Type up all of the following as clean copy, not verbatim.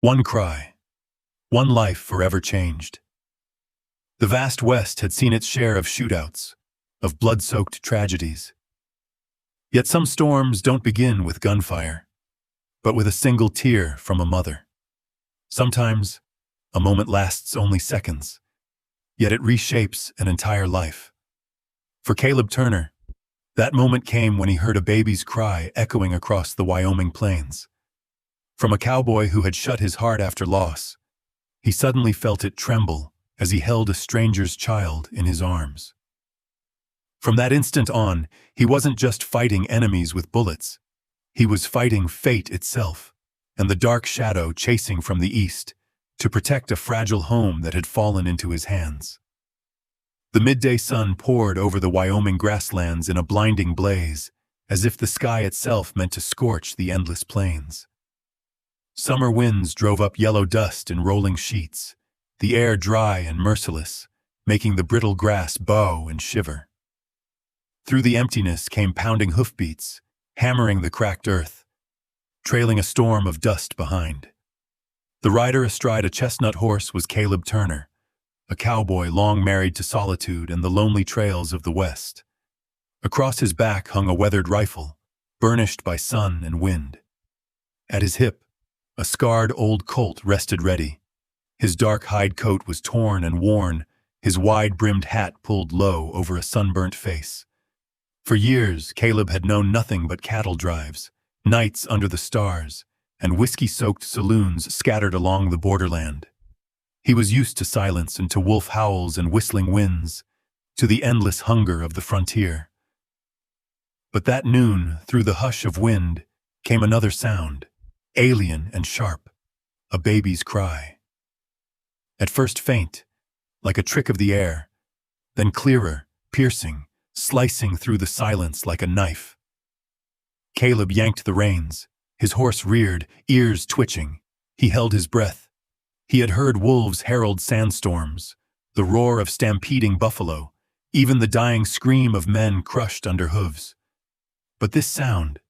One cry, one life forever changed. The vast West had seen its share of shootouts, of blood-soaked tragedies. Yet some storms don't begin with gunfire, but with a single tear from a mother. Sometimes, a moment lasts only seconds, yet it reshapes an entire life. For Caleb Turner, that moment came when he heard a baby's cry echoing across the Wyoming plains. From a cowboy who had shut his heart after loss, he suddenly felt it tremble as he held a stranger's child in his arms. From that instant on, he wasn't just fighting enemies with bullets. He was fighting fate itself, and the dark shadow chasing from the east to protect a fragile home that had fallen into his hands. The midday sun poured over the Wyoming grasslands in a blinding blaze, as if the sky itself meant to scorch the endless plains. Summer winds drove up yellow dust in rolling sheets, the air dry and merciless, making the brittle grass bow and shiver. Through the emptiness came pounding hoofbeats, hammering the cracked earth, trailing a storm of dust behind. The rider astride a chestnut horse was Caleb Turner, a cowboy long married to solitude and the lonely trails of the West. Across his back hung a weathered rifle, burnished by sun and wind. At his hip, a scarred old Colt rested ready. His dark hide coat was torn and worn, his wide-brimmed hat pulled low over a sunburnt face. For years, Caleb had known nothing but cattle drives, nights under the stars, and whiskey-soaked saloons scattered along the borderland. He was used to silence and to wolf howls and whistling winds, to the endless hunger of the frontier. But that noon, through the hush of wind, came another sound, alien and sharp, a baby's cry. At first faint, like a trick of the air, then clearer, piercing, slicing through the silence like a knife. Caleb yanked the reins. His horse reared, ears twitching. He held his breath. He had heard wolves herald sandstorms, the roar of stampeding buffalo, even the dying scream of men crushed under hooves. But this sound,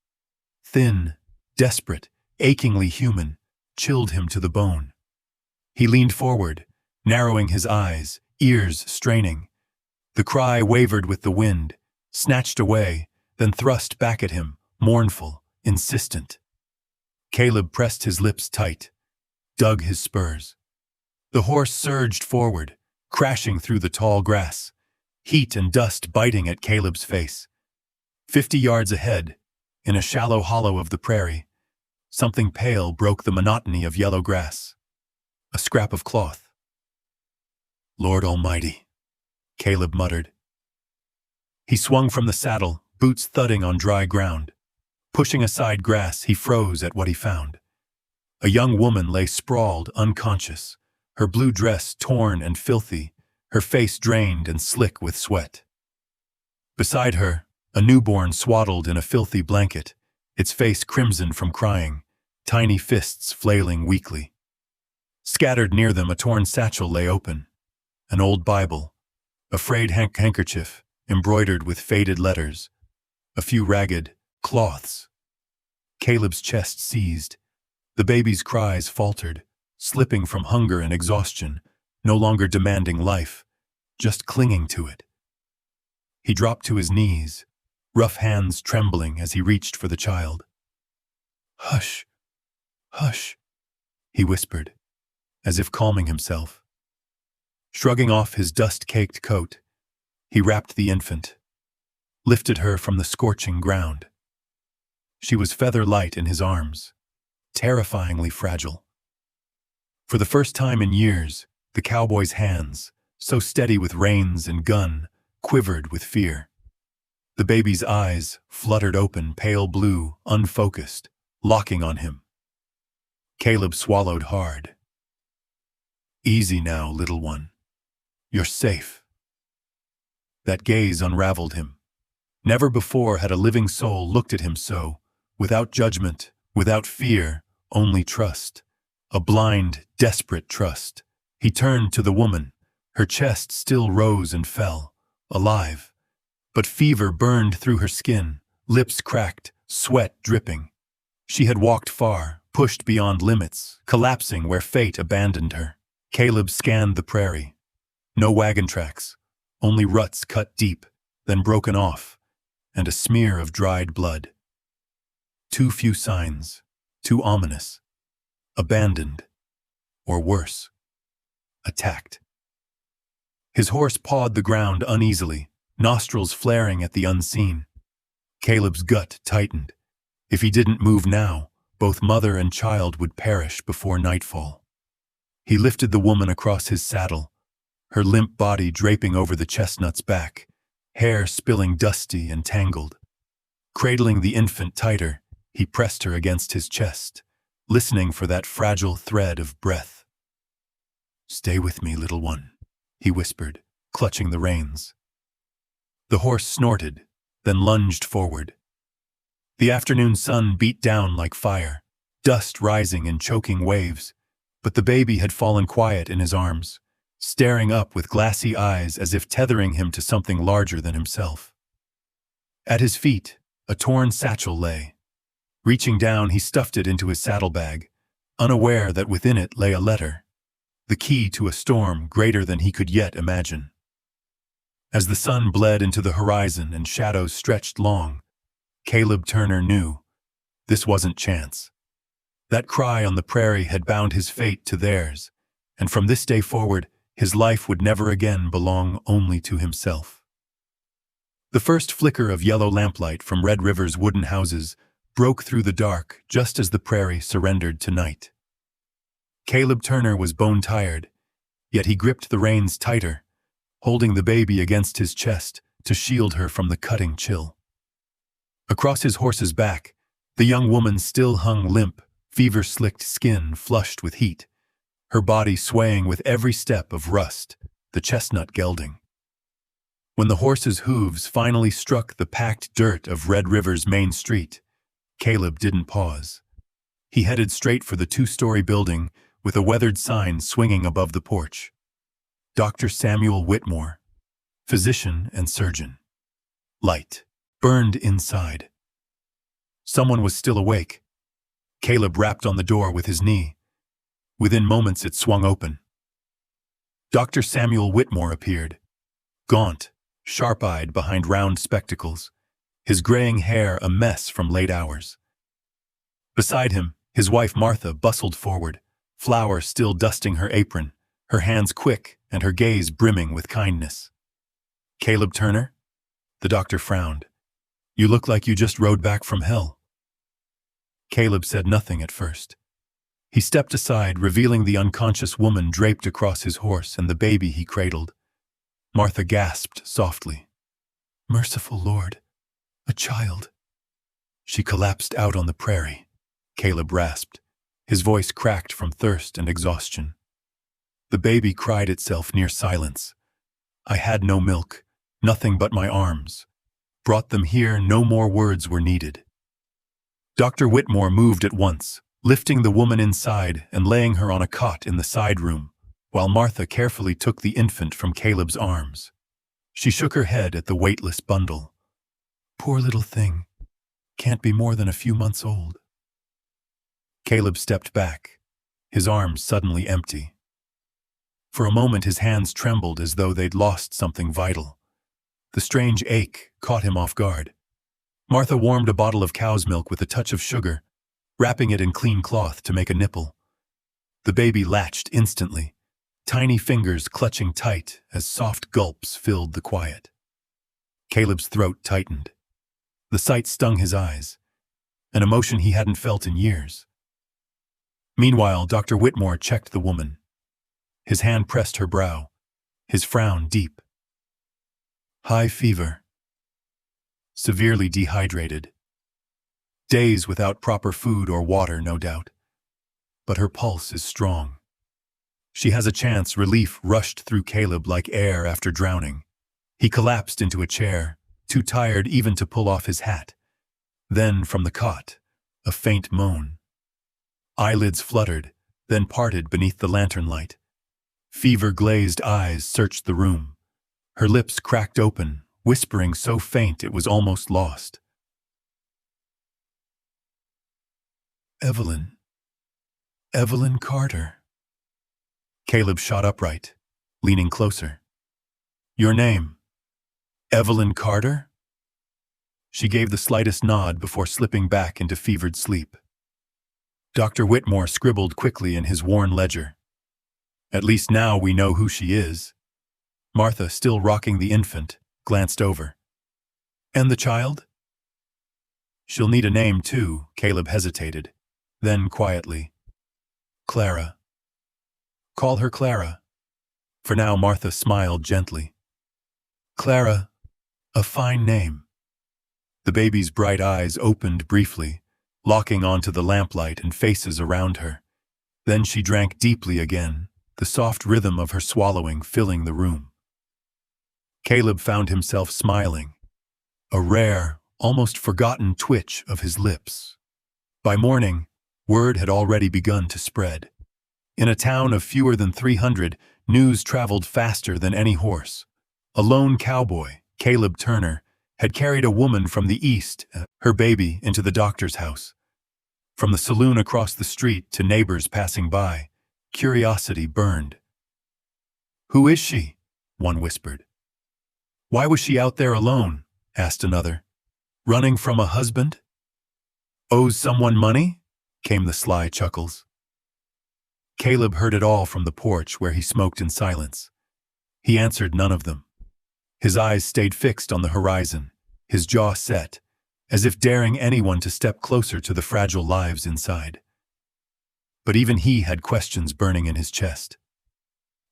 thin, desperate, achingly human, chilled him to the bone. He leaned forward, narrowing his eyes, ears straining. The cry wavered with the wind, snatched away, then thrust back at him, mournful, insistent. Caleb pressed his lips tight, dug his spurs. The horse surged forward, crashing through the tall grass, heat and dust biting at Caleb's face. 50 yards ahead, in a shallow hollow of the prairie, something pale broke the monotony of yellow grass. A scrap of cloth. "Lord Almighty," Caleb muttered. He swung from the saddle, boots thudding on dry ground. Pushing aside grass, he froze at what he found. A young woman lay sprawled, unconscious, her blue dress torn and filthy, her face drained and slick with sweat. Beside her, a newborn swaddled in a filthy blanket, its face crimson from crying, tiny fists flailing weakly. Scattered near them, a torn satchel lay open, an old Bible, a frayed handkerchief embroidered with faded letters, a few ragged cloths. Caleb's chest seized. The baby's cries faltered, slipping from hunger and exhaustion, no longer demanding life, just clinging to it. He dropped to his knees, rough hands trembling as he reached for the child. "Hush, hush," he whispered, as if calming himself. Shrugging off his dust-caked coat, he wrapped the infant, lifted her from the scorching ground. She was feather-light in his arms, terrifyingly fragile. For the first time in years, the cowboy's hands, so steady with reins and gun, quivered with fear. The baby's eyes fluttered open, pale blue, unfocused, locking on him. Caleb swallowed hard. "Easy now, little one. You're safe." That gaze unraveled him. Never before had a living soul looked at him so, without judgment, without fear, only trust. A blind, desperate trust. He turned to the woman. Her chest still rose and fell, alive. But fever burned through her skin, lips cracked, sweat dripping. She had walked far, pushed beyond limits, collapsing where fate abandoned her. Caleb scanned the prairie. No wagon tracks, only ruts cut deep, then broken off, and a smear of dried blood. Too few signs, too ominous. Abandoned, or worse, attacked. His horse pawed the ground uneasily, nostrils flaring at the unseen. Caleb's gut tightened. If he didn't move now, both mother and child would perish before nightfall. He lifted the woman across his saddle, her limp body draping over the chestnut's back, hair spilling dusty and tangled. Cradling the infant tighter, he pressed her against his chest, listening for that fragile thread of breath. "Stay with me, little one," he whispered, clutching the reins. The horse snorted, then lunged forward. The afternoon sun beat down like fire, dust rising in choking waves, but the baby had fallen quiet in his arms, staring up with glassy eyes as if tethering him to something larger than himself. At his feet, a torn satchel lay. Reaching down, he stuffed it into his saddlebag, unaware that within it lay a letter, the key to a storm greater than he could yet imagine. As the sun bled into the horizon and shadows stretched long, Caleb Turner knew this wasn't chance. That cry on the prairie had bound his fate to theirs, and from this day forward, his life would never again belong only to himself. The first flicker of yellow lamplight from Red River's wooden houses broke through the dark just as the prairie surrendered to night. Caleb Turner was bone-tired, yet he gripped the reins tighter, holding the baby against his chest to shield her from the cutting chill. Across his horse's back, the young woman still hung limp, fever-slicked skin flushed with heat, her body swaying with every step of rust, the chestnut gelding. When the horse's hooves finally struck the packed dirt of Red River's main street, Caleb didn't pause. He headed straight for the two-story building with a weathered sign swinging above the porch. Dr. Samuel Whitmore, physician and surgeon. Light burned inside. Someone was still awake. Caleb rapped on the door with his knee. Within moments it swung open. Dr. Samuel Whitmore appeared, gaunt, sharp-eyed behind round spectacles, his graying hair a mess from late hours. Beside him, his wife Martha bustled forward, flour still dusting her apron, her hands quick and her gaze brimming with kindness. "Caleb Turner?" The doctor frowned. "You look like you just rode back from hell." Caleb said nothing at first. He stepped aside, revealing the unconscious woman draped across his horse and the baby he cradled. Martha gasped softly. "Merciful Lord, a child." "She collapsed out on the prairie," Caleb rasped. His voice cracked from thirst and exhaustion. The baby cried itself near silence. "I had no milk, nothing but my arms. Brought them here, no more words were needed." Dr. Whitmore moved at once, lifting the woman inside and laying her on a cot in the side room, while Martha carefully took the infant from Caleb's arms. She shook her head at the weightless bundle. "Poor little thing. Can't be more than a few months old." Caleb stepped back, his arms suddenly empty. For a moment his hands trembled as though they'd lost something vital. The strange ache caught him off guard. Martha warmed a bottle of cow's milk with a touch of sugar, wrapping it in clean cloth to make a nipple. The baby latched instantly, tiny fingers clutching tight as soft gulps filled the quiet. Caleb's throat tightened. The sight stung his eyes, an emotion he hadn't felt in years. Meanwhile, Dr. Whitmore checked the woman. His hand pressed her brow, his frown deep. High fever. Severely dehydrated. Days without proper food or water, no doubt. But her pulse is strong. She has a chance. Relief rushed through Caleb like air after drowning. He collapsed into a chair, too tired even to pull off his hat. Then, from the cot, a faint moan. Eyelids fluttered, then parted beneath the lantern light. Fever-glazed eyes searched the room. Her lips cracked open, whispering so faint it was almost lost. "Evelyn," Evelyn Carter. Caleb shot upright, leaning closer. Your name? Evelyn Carter? She gave the slightest nod before slipping back into fevered sleep. Dr. Whitmore scribbled quickly in his worn ledger. At least now we know who she is. Martha, still rocking the infant, glanced over. And the child? She'll need a name too, Caleb hesitated. Then quietly. Clara. Call her Clara. For now, Martha smiled gently. Clara, a fine name. The baby's bright eyes opened briefly, locking onto the lamplight and faces around her. Then she drank deeply again, the soft rhythm of her swallowing filling the room. Caleb found himself smiling, a rare, almost forgotten twitch of his lips. By morning, word had already begun to spread. In a town of fewer than 300, news traveled faster than any horse. A lone cowboy, Caleb Turner, had carried a woman from the east, her baby, into the doctor's house. From the saloon across the street to neighbors passing by, curiosity burned. Who is she? One whispered. Why was she out there alone? Asked another. Running from a husband? Owes someone money? Came the sly chuckles. Caleb heard it all from the porch where he smoked in silence. He answered none of them. His eyes stayed fixed on the horizon, his jaw set, as if daring anyone to step closer to the fragile lives inside. But even he had questions burning in his chest.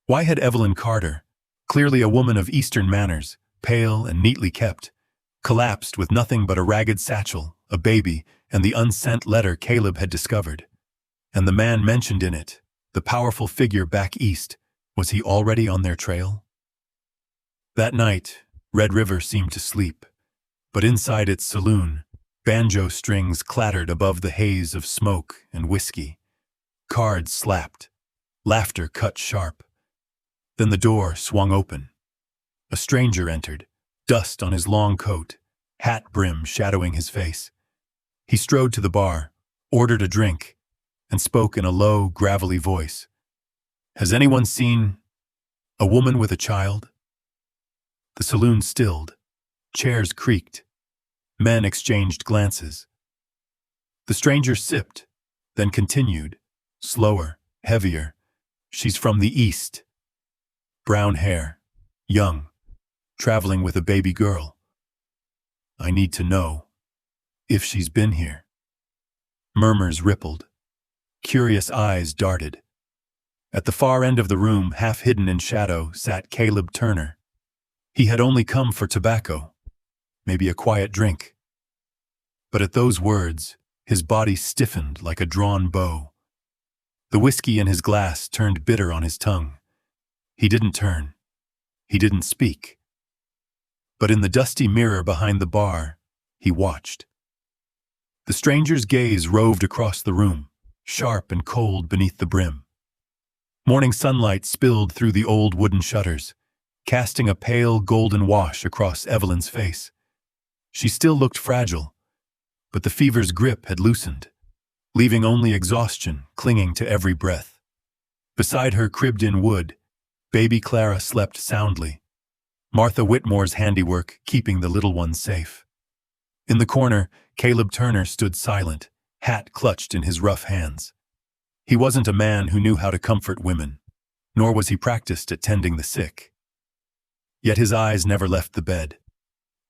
Why had Evelyn Carter, clearly a woman of Eastern manners, pale and neatly kept, collapsed with nothing but a ragged satchel, a baby, and the unsent letter Caleb had discovered? And the man mentioned in it, the powerful figure back east, was he already on their trail? That night, Red River seemed to sleep, but inside its saloon, banjo strings clattered above the haze of smoke and whiskey. Cards slapped, laughter cut sharp. Then the door swung open. A stranger entered, dust on his long coat, hat brim shadowing his face. He strode to the bar, ordered a drink, and spoke in a low, gravelly voice. Has anyone seen a woman with a child? The saloon stilled. Chairs creaked. Men exchanged glances. The stranger sipped, then continued, slower, heavier. She's from the east. Brown hair, young, traveling with a baby girl. I need to know if she's been here. Murmurs rippled. Curious eyes darted. At the far end of the room, half hidden in shadow, sat Caleb Turner. He had only come for tobacco, maybe a quiet drink. But at those words, his body stiffened like a drawn bow. The whiskey in his glass turned bitter on his tongue. He didn't turn. He didn't speak. But in the dusty mirror behind the bar, he watched. The stranger's gaze roved across the room, sharp and cold beneath the brim. Morning sunlight spilled through the old wooden shutters, casting a pale golden wash across Evelyn's face. She still looked fragile, but the fever's grip had loosened, leaving only exhaustion clinging to every breath. Beside her, cribbed in wood, baby Clara slept soundly, Martha Whitmore's handiwork keeping the little one safe. In the corner, Caleb Turner stood silent, hat clutched in his rough hands. He wasn't a man who knew how to comfort women, nor was he practiced at tending the sick. Yet his eyes never left the bed.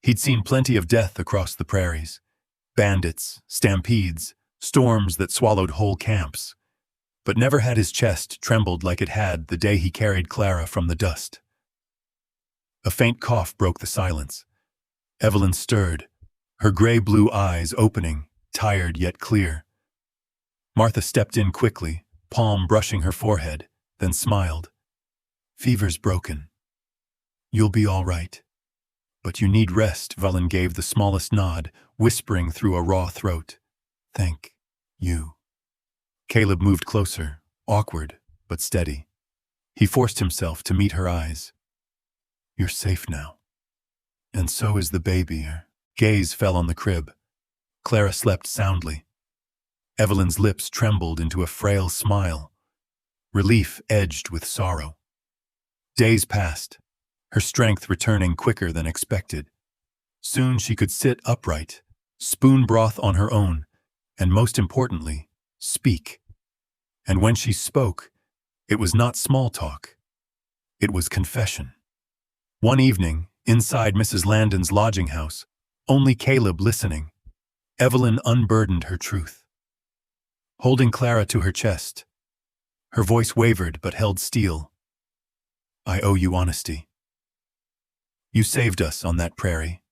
He'd seen plenty of death across the prairies. Bandits, stampedes, storms that swallowed whole camps. But never had his chest trembled like it had the day he carried Clara from the dust. A faint cough broke the silence. Evelyn stirred, her gray-blue eyes opening, tired yet clear. Martha stepped in quickly, palm brushing her forehead, then smiled. Fever's broken. You'll be all right. But you need rest, Valen gave the smallest nod, whispering through a raw throat. Thank you. Caleb moved closer, awkward but steady. He forced himself to meet her eyes. You're safe now. And so is the baby. Her gaze fell on the crib. Clara slept soundly. Evelyn's lips trembled into a frail smile, relief edged with sorrow. Days passed, her strength returning quicker than expected. Soon she could sit upright, spoon broth on her own, and most importantly, speak. And when she spoke, it was not small talk. It was confession. One evening, inside Mrs. Landon's lodging house, only Caleb listening, Evelyn unburdened her truth. Holding Clara to her chest, her voice wavered but held steel. I owe you honesty. You saved us on that prairie.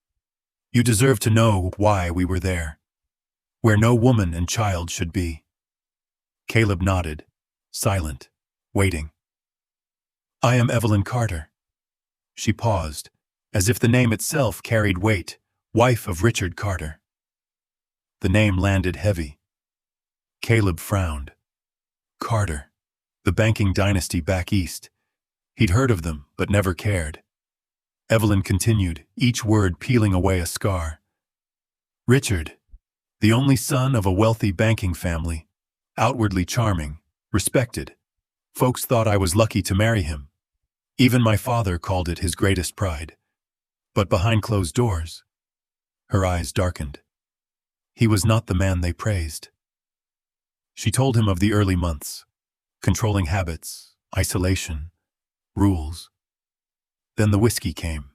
You deserve to know why we were there, where no woman and child should be. Caleb nodded, silent, waiting. I am Evelyn Carter. She paused, as if the name itself carried weight, wife of Richard Carter. The name landed heavy. Caleb frowned. Carter, the banking dynasty back east. He'd heard of them, but never cared. Evelyn continued, each word peeling away a scar. Richard, the only son of a wealthy banking family, outwardly charming, respected. Folks thought I was lucky to marry him. Even my father called it his greatest pride. But behind closed doors, her eyes darkened. He was not the man they praised. She told him of the early months, controlling habits, isolation, rules. Then the whiskey came.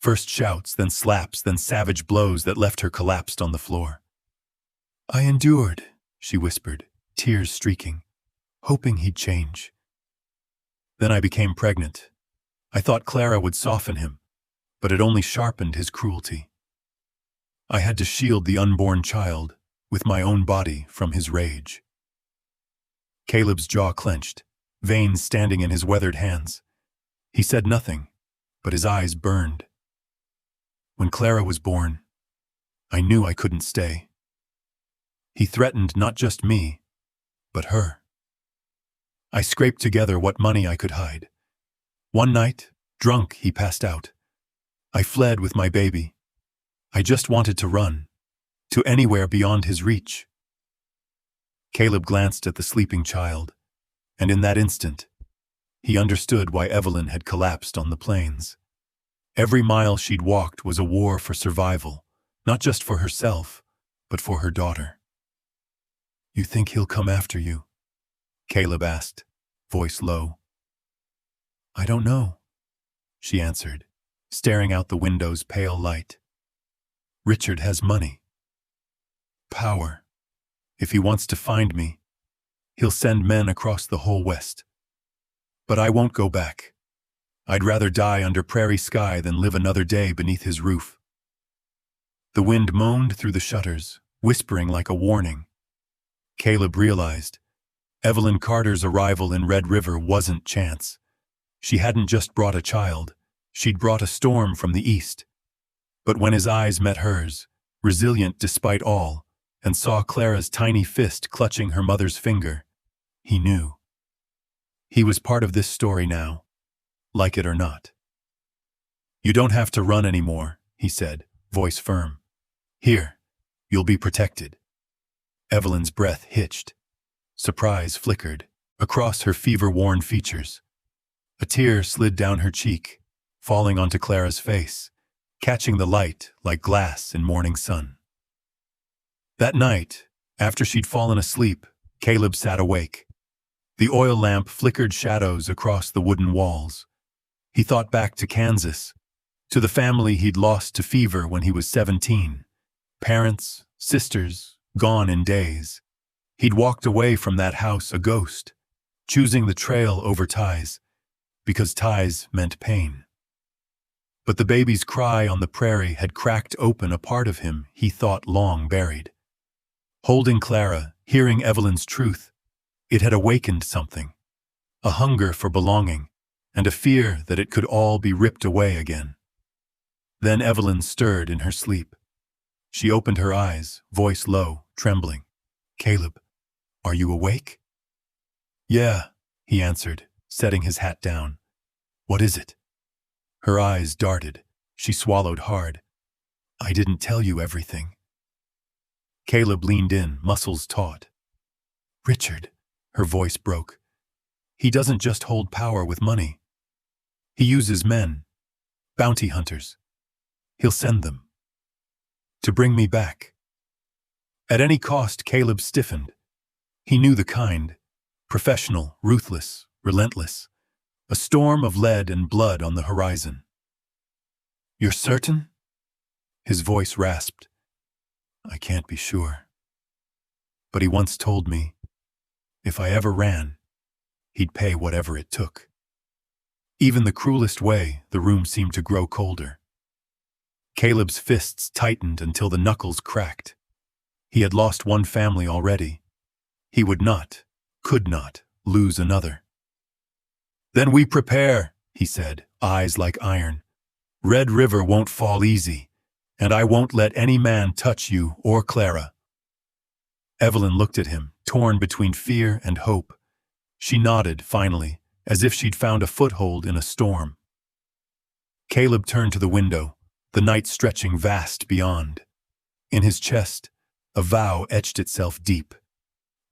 First shouts, then slaps, then savage blows that left her collapsed on the floor. I endured, she whispered, tears streaking, hoping he'd change. Then I became pregnant. I thought Clara would soften him, but it only sharpened his cruelty. I had to shield the unborn child with my own body from his rage. Caleb's jaw clenched, veins standing in his weathered hands. He said nothing, but his eyes burned. When Clara was born, I knew I couldn't stay. He threatened not just me, but her. I scraped together what money I could hide. One night, drunk, he passed out. I fled with my baby. I just wanted to run, to anywhere beyond his reach. Caleb glanced at the sleeping child, and in that instant, he understood why Evelyn had collapsed on the plains. Every mile she'd walked was a war for survival, not just for herself, but for her daughter. You think he'll come after you? Caleb asked, voice low. I don't know, she answered, staring out the window's pale light. Richard has money. Power. If he wants to find me, he'll send men across the whole West. But I won't go back. I'd rather die under prairie sky than live another day beneath his roof. The wind moaned through the shutters, whispering like a warning. Caleb realized Evelyn Carter's arrival in Red River wasn't chance. She hadn't just brought a child, she'd brought a storm from the east. But when his eyes met hers, resilient despite all, and saw Clara's tiny fist clutching her mother's finger, he knew. He was part of this story now, like it or not. You don't have to run anymore, he said, voice firm. Here, you'll be protected. Evelyn's breath hitched. Surprise flickered across her fever-worn features. A tear slid down her cheek, falling onto Clara's face, catching the light like glass in morning sun. That night, after she'd fallen asleep, Caleb sat awake. The oil lamp flickered shadows across the wooden walls. He thought back to Kansas, to the family he'd lost to fever when he was 17. Parents, sisters, gone in days. He'd walked away from that house a ghost, choosing the trail over ties, because ties meant pain. But the baby's cry on the prairie had cracked open a part of him he thought long buried. Holding Clara, hearing Evelyn's truth, it had awakened something, a hunger for belonging, and a fear that it could all be ripped away again. Then Evelyn stirred in her sleep. She opened her eyes, voice low, trembling. Caleb, are you awake? Yeah, he answered, setting his hat down. What is it? Her eyes darted. She swallowed hard. I didn't tell you everything. Caleb leaned in, muscles taut. Richard, her voice broke. He doesn't just hold power with money. He uses men, bounty hunters. He'll send them. To bring me back. At any cost, Caleb stiffened. He knew the kind. Professional, ruthless, relentless. A storm of lead and blood on the horizon. You're certain? His voice rasped. I can't be sure. But he once told me, if I ever ran, he'd pay whatever it took. Even the cruelest way, the room seemed to grow colder. Caleb's fists tightened until the knuckles cracked. He had lost one family already. He would not, could not, lose another. Then we prepare, he said, eyes like iron. Red River won't fall easy, and I won't let any man touch you or Clara. Evelyn looked at him, torn between fear and hope. She nodded, finally, as if she'd found a foothold in a storm. Caleb turned to the window, the night stretching vast beyond. In his chest, a vow etched itself deep.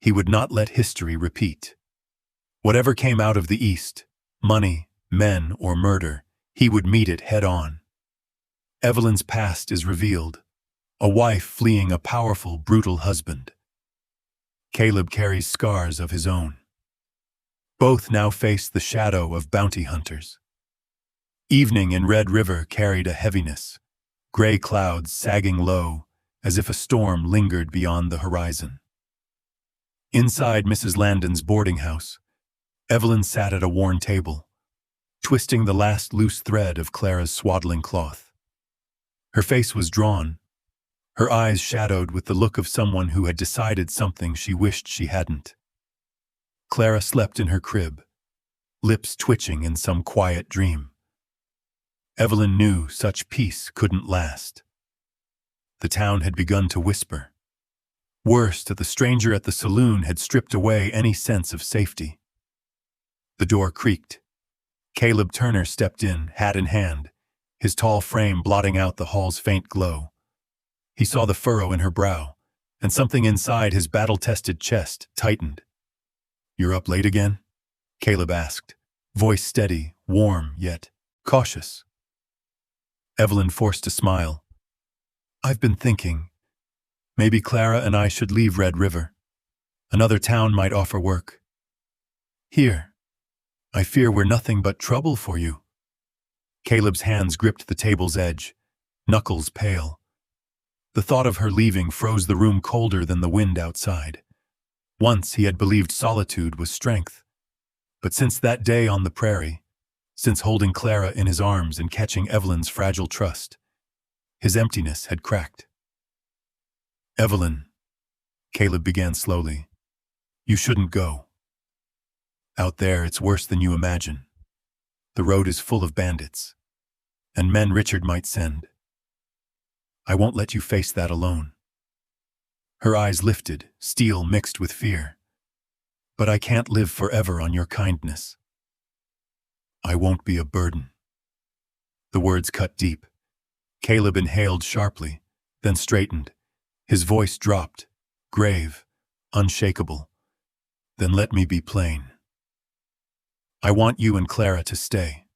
He would not let history repeat. Whatever came out of the East, money, men, or murder, he would meet it head-on. Evelyn's past is revealed, a wife fleeing a powerful, brutal husband. Caleb carries scars of his own. Both now face the shadow of bounty hunters. Evening in Red River carried a heaviness, gray clouds sagging low, as if a storm lingered beyond the horizon. Inside Mrs. Landon's boarding house, Evelyn sat at a worn table, twisting the last loose thread of Clara's swaddling cloth. Her face was drawn, her eyes shadowed with the look of someone who had decided something she wished she hadn't. Clara slept in her crib, lips twitching in some quiet dream. Evelyn knew such peace couldn't last. The town had begun to whisper. Worse, that the stranger at the saloon had stripped away any sense of safety. The door creaked. Caleb Turner stepped in, hat in hand, his tall frame blotting out the hall's faint glow. He saw the furrow in her brow, and something inside his battle-tested chest tightened. "You're up late again?" Caleb asked, voice steady, warm, yet cautious. Evelyn forced a smile. "I've been thinking. Maybe Clara and I should leave Red River. Another town might offer work. Here, I fear we're nothing but trouble for you." Caleb's hands gripped the table's edge, knuckles pale. The thought of her leaving froze the room colder than the wind outside. Once he had believed solitude was strength. But since that day on the prairie, since holding Clara in his arms and catching Evelyn's fragile trust, his emptiness had cracked. "Evelyn," Caleb began slowly, "you shouldn't go. Out there it's worse than you imagine. The road is full of bandits, and men Richard might send. I won't let you face that alone." Her eyes lifted, steel mixed with fear. "But I can't live forever on your kindness. I won't be a burden." The words cut deep. Caleb inhaled sharply, then straightened. His voice dropped, grave, unshakable. "Then let me be plain. I want you and Clara to stay.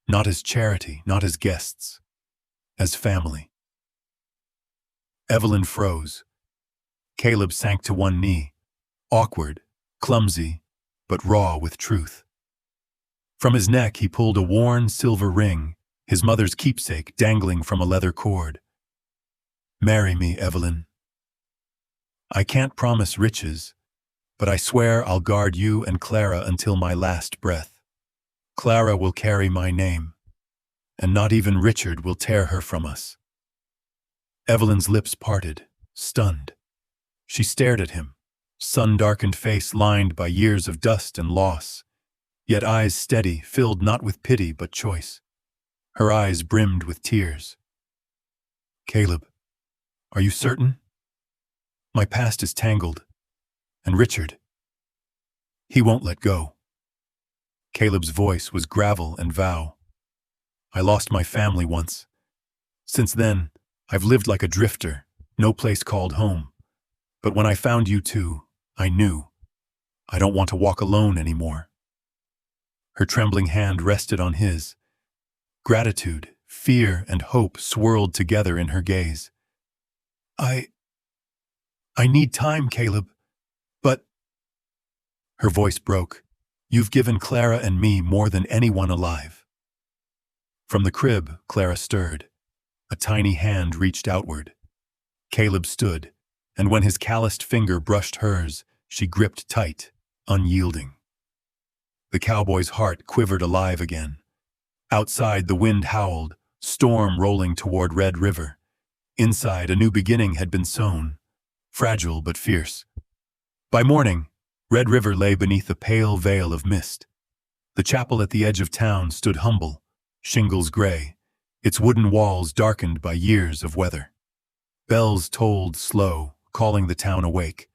Not as charity, not as guests. As family." Evelyn froze. Caleb sank to one knee, awkward, clumsy, but raw with truth. From his neck he pulled a worn silver ring, his mother's keepsake dangling from a leather cord. "Marry me, Evelyn. I can't promise riches, but I swear I'll guard you and Clara until my last breath. Clara will carry my name, and not even Richard will tear her from us." Evelyn's lips parted, stunned. She stared at him, sun-darkened face lined by years of dust and loss, yet eyes steady, filled not with pity but choice. Her eyes brimmed with tears. "Caleb, are you certain? My past is tangled, and Richard, he won't let go." Caleb's voice was gravel and vow. "I lost my family once. Since then, I've lived like a drifter, no place called home. But when I found you too, I knew. I don't want to walk alone anymore." Her trembling hand rested on his. Gratitude, fear, and hope swirled together in her gaze. I need time, Caleb. But—" her voice broke. "You've given Clara and me more than anyone alive." From the crib, Clara stirred. A tiny hand reached outward. Caleb stood, and when his calloused finger brushed hers, she gripped tight, unyielding. The cowboy's heart quivered alive again. Outside, the wind howled, storm rolling toward Red River. Inside, a new beginning had been sown, fragile but fierce. By morning, Red River lay beneath a pale veil of mist. The chapel at the edge of town stood humble, shingles gray, its wooden walls darkened by years of weather. Bells tolled slow, calling the town awake.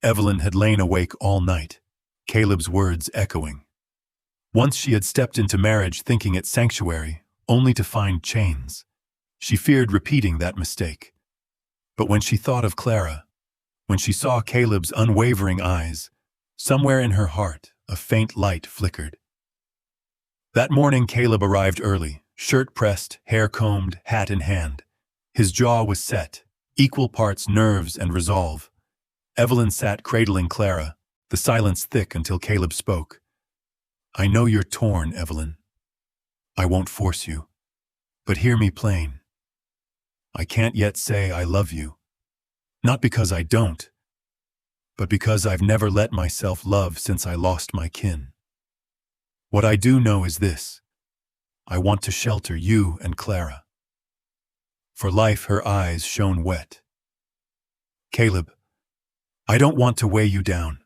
Evelyn had lain awake all night, Caleb's words echoing. Once she had stepped into marriage thinking it sanctuary, only to find chains. She feared repeating that mistake. But when she thought of Clara, when she saw Caleb's unwavering eyes, somewhere in her heart a faint light flickered. That morning Caleb arrived early, shirt pressed, hair combed, hat in hand. His jaw was set, equal parts nerves and resolve. Evelyn sat cradling Clara, the silence thick until Caleb spoke. "I know you're torn, Evelyn. I won't force you. But hear me plain. I can't yet say I love you. Not because I don't, but because I've never let myself love since I lost my kin. What I do know is this. I want to shelter you and Clara." For life, her eyes shone wet. "Caleb, I don't want to weigh you down."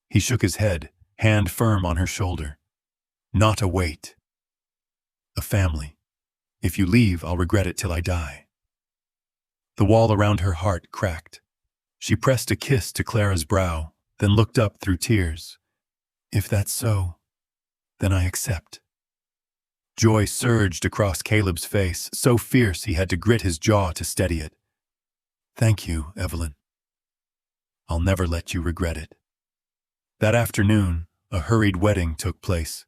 He shook his head, hand firm on her shoulder. "Not a weight. A family. If you leave, I'll regret it till I die." The wall around her heart cracked. She pressed a kiss to Clara's brow, then looked up through tears. "If that's so, then I accept." Joy surged across Caleb's face, so fierce he had to grit his jaw to steady it. "Thank you, Evelyn. I'll never let you regret it." That afternoon, a hurried wedding took place.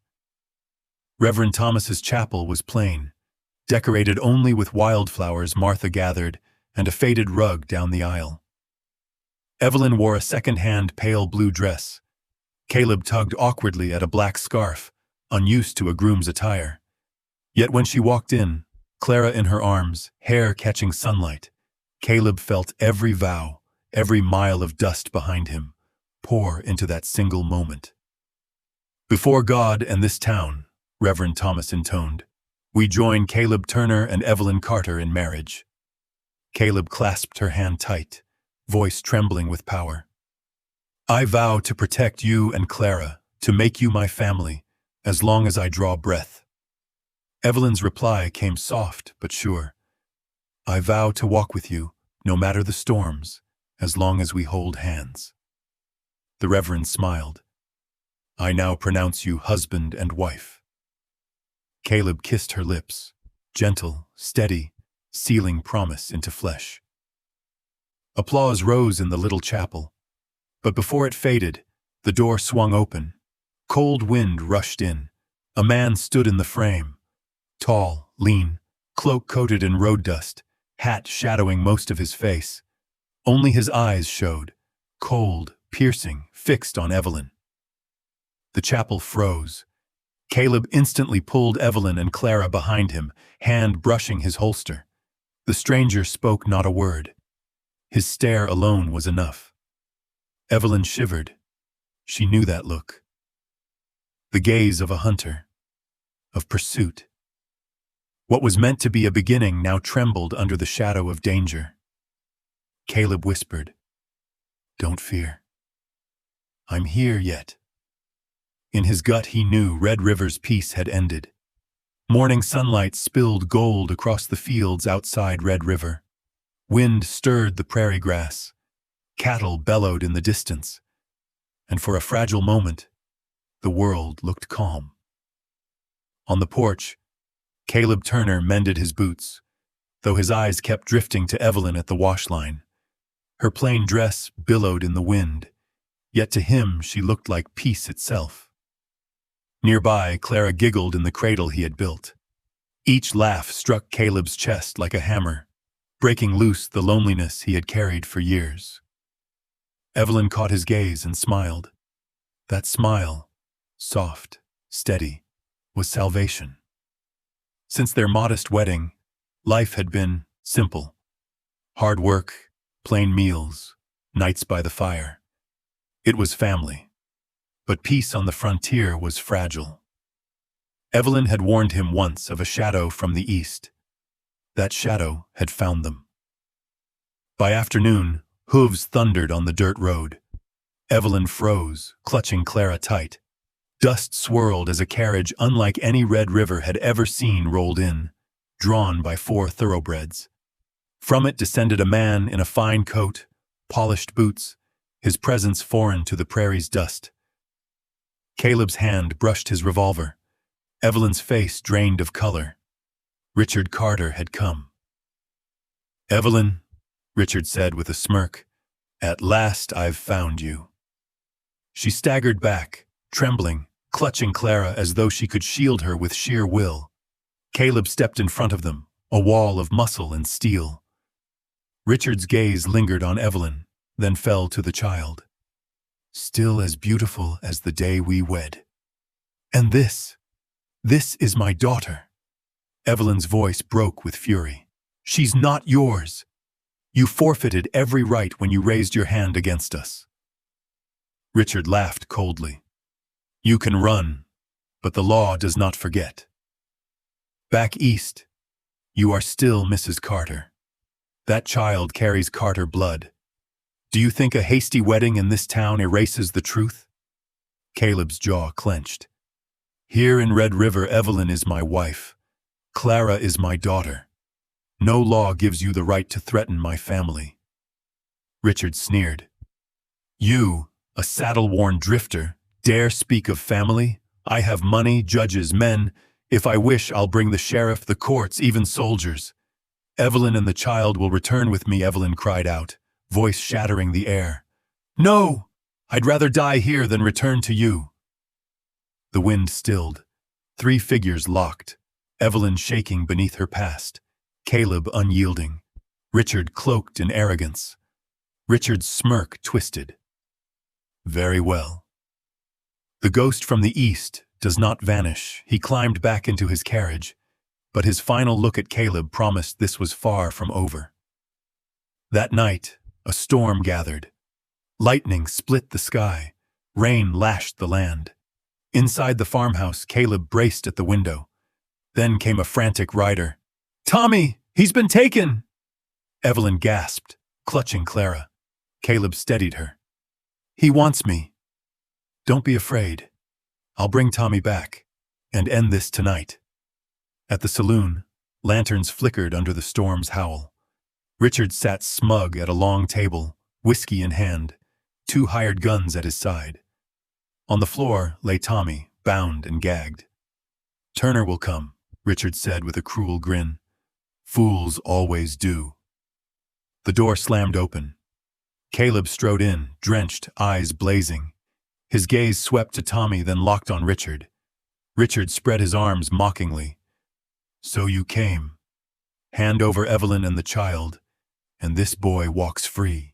Reverend Thomas's chapel was plain, decorated only with wildflowers Martha gathered and a faded rug down the aisle. Evelyn wore a second-hand pale blue dress. Caleb tugged awkwardly at a black scarf, unused to a groom's attire. Yet when she walked in, Clara in her arms, hair catching sunlight, Caleb felt every vow, every mile of dust behind him, pour into that single moment. "Before God and this town," Reverend Thomas intoned, "we join Caleb Turner and Evelyn Carter in marriage." Caleb clasped her hand tight, voice trembling with power. "I vow to protect you and Clara, to make you my family, as long as I draw breath." Evelyn's reply came soft but sure. "I vow to walk with you, no matter the storms, as long as we hold hands." The Reverend smiled. "I now pronounce you husband and wife." Caleb kissed her lips, gentle, steady, sealing promise into flesh. Applause rose in the little chapel, but before it faded, the door swung open. Cold wind rushed in. A man stood in the frame. Tall, lean, cloak coated in road dust, hat shadowing most of his face. Only his eyes showed, cold, piercing, fixed on Evelyn. The chapel froze. Caleb instantly pulled Evelyn and Clara behind him, hand brushing his holster. The stranger spoke not a word. His stare alone was enough. Evelyn shivered. She knew that look. The gaze of a hunter, of pursuit. What was meant to be a beginning now trembled under the shadow of danger. Caleb whispered, "Don't fear. I'm here yet." In his gut he knew Red River's peace had ended. Morning sunlight spilled gold across the fields outside Red River. Wind stirred the prairie grass. Cattle bellowed in the distance. And for a fragile moment, the world looked calm. On the porch, Caleb Turner mended his boots, though his eyes kept drifting to Evelyn at the wash line. Her plain dress billowed in the wind, yet to him she looked like peace itself. Nearby, Clara giggled in the cradle he had built. Each laugh struck Caleb's chest like a hammer, breaking loose the loneliness he had carried for years. Evelyn caught his gaze and smiled. That smile, soft, steady, was salvation. Since their modest wedding, life had been simple. Hard work, plain meals, nights by the fire. It was family. But peace on the frontier was fragile. Evelyn had warned him once of a shadow from the east. That shadow had found them. By afternoon, hooves thundered on the dirt road. Evelyn froze, clutching Clara tight. Dust swirled as a carriage unlike any Red River had ever seen rolled in, drawn by 4 thoroughbreds. From it descended a man in a fine coat, polished boots, his presence foreign to the prairie's dust. Caleb's hand brushed his revolver. Evelyn's face drained of color. Richard Carter had come. "Evelyn," Richard said with a smirk, "at last I've found you." She staggered back, trembling, clutching Clara as though she could shield her with sheer will. Caleb stepped in front of them, a wall of muscle and steel. Richard's gaze lingered on Evelyn, then fell to the child. "Still as beautiful as the day we wed. And this is my daughter." Evelyn's voice broke with fury. "She's not yours. You forfeited every right when you raised your hand against us." Richard laughed coldly. "You can run, but the law does not forget. Back east, you are still Mrs. Carter. That child carries Carter blood. Do you think a hasty wedding in this town erases the truth?" Caleb's jaw clenched. "Here in Red River, Evelyn is my wife. Clara is my daughter. No law gives you the right to threaten my family." Richard sneered. "You, a saddle-worn drifter, dare speak of family? I have money, judges, men. If I wish, I'll bring the sheriff, the courts, even soldiers. Evelyn and the child will return with me," Evelyn cried out, voice shattering the air. "No! I'd rather die here than return to you." The wind stilled. 3 figures locked, Evelyn shaking beneath her past, Caleb unyielding, Richard cloaked in arrogance. Richard's smirk twisted. "Very well. The ghost from the east does not vanish." He climbed back into his carriage, but his final look at Caleb promised this was far from over. That night, a storm gathered. Lightning split the sky. Rain lashed the land. Inside the farmhouse, Caleb braced at the window. Then came a frantic rider. "Tommy, he's been taken!" Evelyn gasped, clutching Clara. Caleb steadied her. "He wants me. Don't be afraid. I'll bring Tommy back and end this tonight." At the saloon, lanterns flickered under the storm's howl. Richard sat smug at a long table, whiskey in hand, 2 hired guns at his side. On the floor lay Tommy, bound and gagged. "Turner will come," Richard said with a cruel grin. "Fools always do." The door slammed open. Caleb strode in, drenched, eyes blazing. His gaze swept to Tommy, then locked on Richard. Richard spread his arms mockingly. "So you came. Hand over Evelyn and the child, and this boy walks free."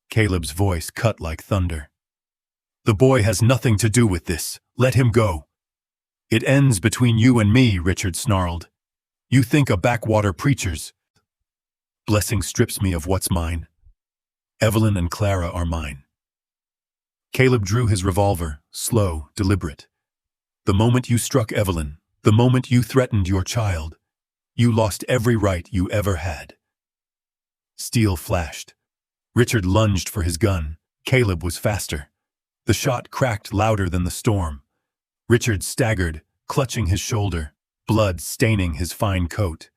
Caleb's voice cut like thunder. "The boy has nothing to do with this. Let him go." "It ends between you and me," Richard snarled. "You think a backwater preacher's blessing strips me of what's mine? Evelyn and Clara are mine." Caleb drew his revolver, slow, deliberate. "The moment you struck Evelyn, the moment you threatened your child, you lost every right you ever had." Steel flashed. Richard lunged for his gun. Caleb was faster. The shot cracked louder than the storm. Richard staggered, clutching his shoulder, blood staining his fine coat.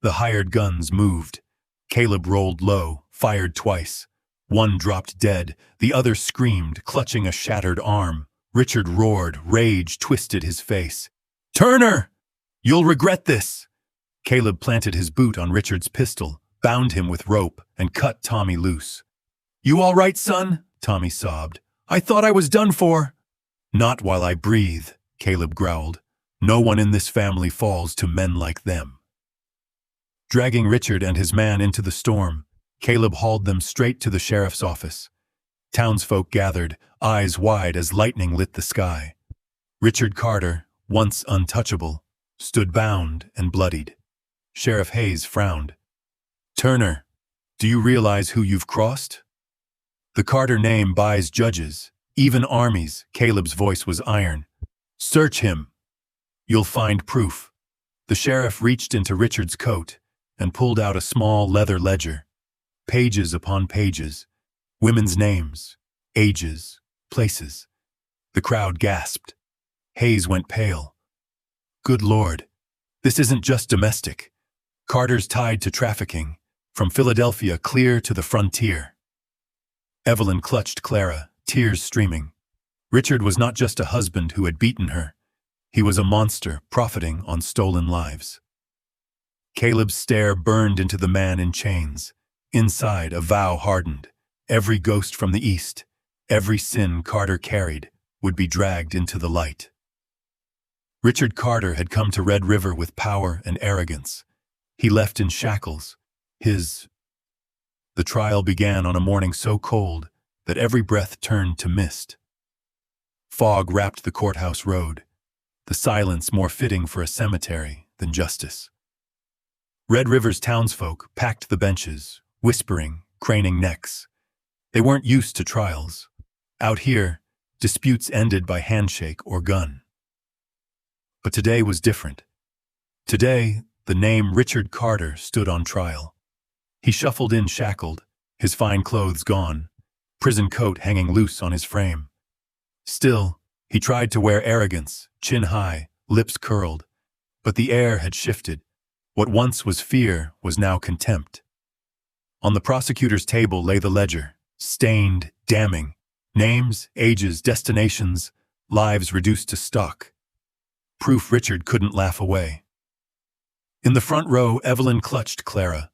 The hired guns moved. Caleb rolled low, fired twice. One dropped dead, the other screamed, clutching a shattered arm. Richard roared, rage twisted his face. "Turner! You'll regret this!" Caleb planted his boot on Richard's pistol, bound him with rope, and cut Tommy loose. "You all right, son?" Tommy sobbed. "I thought I was done for." "Not while I breathe," Caleb growled. "No one in this family falls to men like them." Dragging Richard and his man into the storm, Caleb hauled them straight to the sheriff's office. Townsfolk gathered, eyes wide as lightning lit the sky. Richard Carter, once untouchable, stood bound and bloodied. Sheriff Hayes frowned. "Turner, do you realize who you've crossed? The Carter name buys judges, even armies." Caleb's voice was iron. "Search him. You'll find proof." The sheriff reached into Richard's coat and pulled out a small leather ledger. Pages upon pages. Women's names, ages, places. The crowd gasped. Hayes went pale. "Good Lord, this isn't just domestic. Carter's tied to trafficking, from Philadelphia clear to the frontier." Evelyn clutched Clara, tears streaming. Richard was not just a husband who had beaten her. He was a monster profiting on stolen lives. Caleb's stare burned into the man in chains. Inside, a vow hardened. Every ghost from the east, every sin Carter carried, would be dragged into the light. Richard Carter had come to Red River with power and arrogance. He left in shackles. The trial began on a morning so cold that every breath turned to mist. Fog wrapped the courthouse road, the silence more fitting for a cemetery than justice. Red River's townsfolk packed the benches, whispering, craning necks. They weren't used to trials. Out here, disputes ended by handshake or gun. But today was different. Today, the name Richard Carter stood on trial. He shuffled in shackled, his fine clothes gone, prison coat hanging loose on his frame. Still, he tried to wear arrogance, chin high, lips curled. But the air had shifted. What once was fear was now contempt. On the prosecutor's table lay the ledger, stained, damning. Names, ages, destinations, lives reduced to stock. Proof Richard couldn't laugh away. In the front row, Evelyn clutched Clara.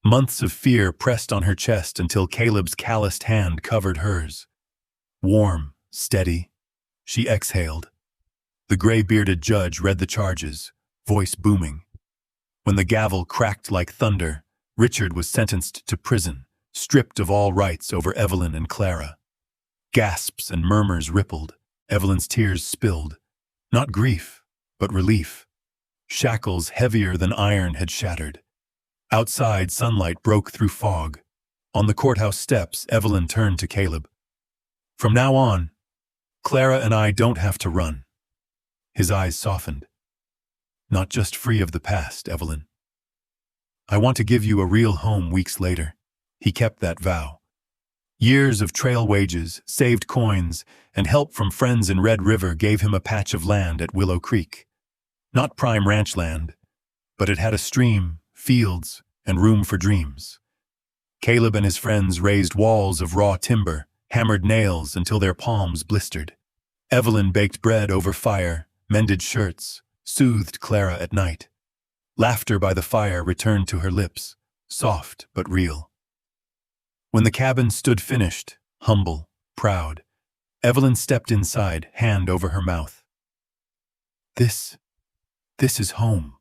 Months of fear pressed on her chest until Caleb's calloused hand covered hers. Warm, steady, she exhaled. The gray-bearded judge read the charges, voice booming. When the gavel cracked like thunder, Richard was sentenced to prison, stripped of all rights over Evelyn and Clara. Gasps and murmurs rippled. Evelyn's tears spilled. Not grief, but relief. Shackles heavier than iron had shattered. Outside, sunlight broke through fog. On the courthouse steps, Evelyn turned to Caleb. "From now on, Clara and I don't have to run." His eyes softened. "Not just free of the past, Evelyn. I want to give you a real home." Weeks later, he kept that vow. Years of trail wages, saved coins, and help from friends in Red River gave him a patch of land at Willow Creek. Not prime ranch land, but it had a stream, fields, and room for dreams. Caleb and his friends raised walls of raw timber, hammered nails until their palms blistered. Evelyn baked bread over fire, mended shirts, soothed Clara at night. Laughter by the fire returned to her lips, soft but real. When the cabin stood finished, humble, proud, Evelyn stepped inside, hand over her mouth. This is home."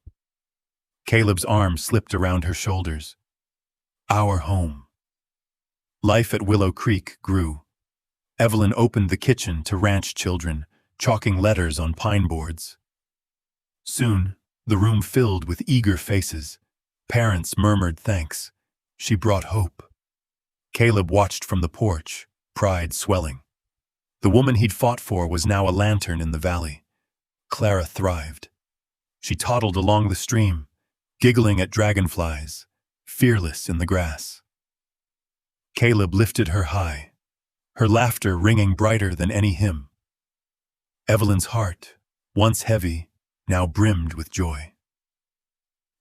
Caleb's arm slipped around her shoulders. "Our home." Life at Willow Creek grew. Evelyn opened the kitchen to ranch children, chalking letters on pine boards. Soon, the room filled with eager faces. Parents murmured thanks. She brought hope. Caleb watched from the porch, pride swelling. The woman he'd fought for was now a lantern in the valley. Clara thrived. She toddled along the stream, giggling at dragonflies, fearless in the grass. Caleb lifted her high, her laughter ringing brighter than any hymn. Evelyn's heart, once heavy, now brimmed with joy.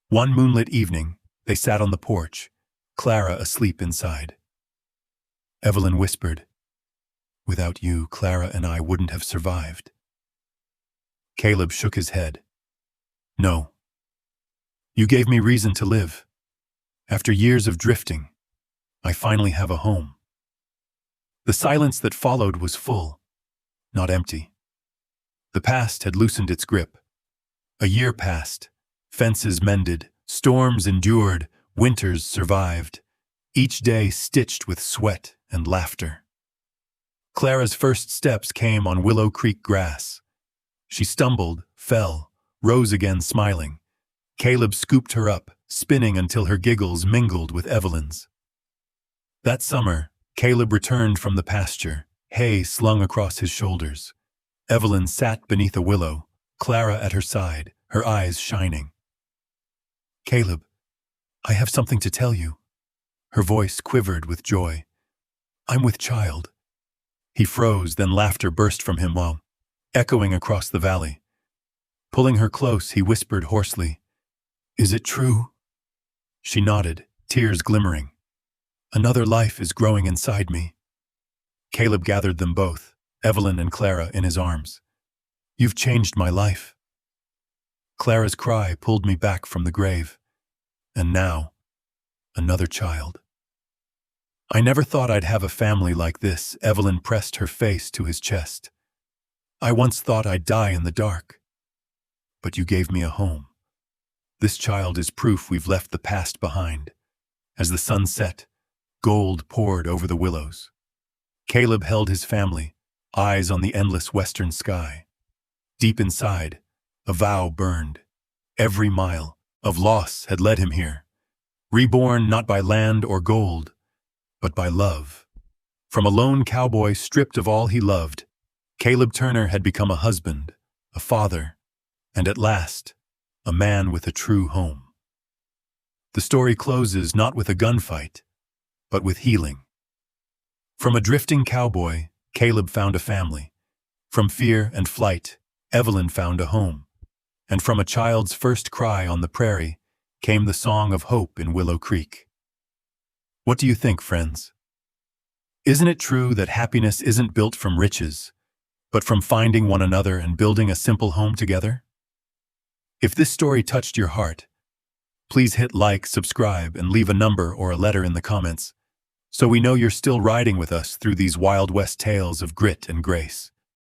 One moonlit evening, they sat on the porch, Clara asleep inside. Evelyn whispered, "Without you, Clara and I wouldn't have survived." Caleb shook his head. "No. You gave me reason to live. After years of drifting, I finally have a home. The silence that followed was full, not empty. The past had loosened its grip. A year passed, fences mended, storms endured, winters survived, each day stitched with sweat and laughter. Clara's first steps came on Willow Creek grass. She stumbled, fell, rose again smiling. Caleb scooped her up, spinning until her giggles mingled with Evelyn's. That summer, Caleb returned from the pasture, hay slung across his shoulders. Evelyn sat beneath a willow, Clara at her side, her eyes shining. "Caleb, I have something to tell you." Her voice quivered with joy. "I'm with child." He froze, then laughter burst from him while echoing across the valley. Pulling her close, he whispered hoarsely, "Is it true?" She nodded, tears glimmering. "Another life is growing inside me." Caleb gathered them both, Evelyn and Clara, in his arms. "You've changed my life." Clara's cry pulled me back from the grave. And now, another child. "I never thought I'd have a family like this," Evelyn pressed her face to his chest. "I once thought I'd die in the dark. But you gave me a home. This child is proof we've left the past behind." As the sun set, gold poured over the willows. Caleb held his family, eyes on the endless western sky. Deep inside, a vow burned. Every mile of loss had led him here, reborn not by land or gold, but by love. From a lone cowboy stripped of all he loved, Caleb Turner had become a husband, a father, and at last, a man with a true home. The story closes not with a gunfight, but with healing. From a drifting cowboy, Caleb found a family. From fear and flight, Evelyn found a home. And from a child's first cry on the prairie came the song of hope in Willow Creek. What do you think, friends? Isn't it true that happiness isn't built from riches, but from finding one another and building a simple home together? If this story touched your heart, please hit like, subscribe, and leave a number or a letter in the comments, so we know you're still riding with us through these Wild West tales of grit and grace.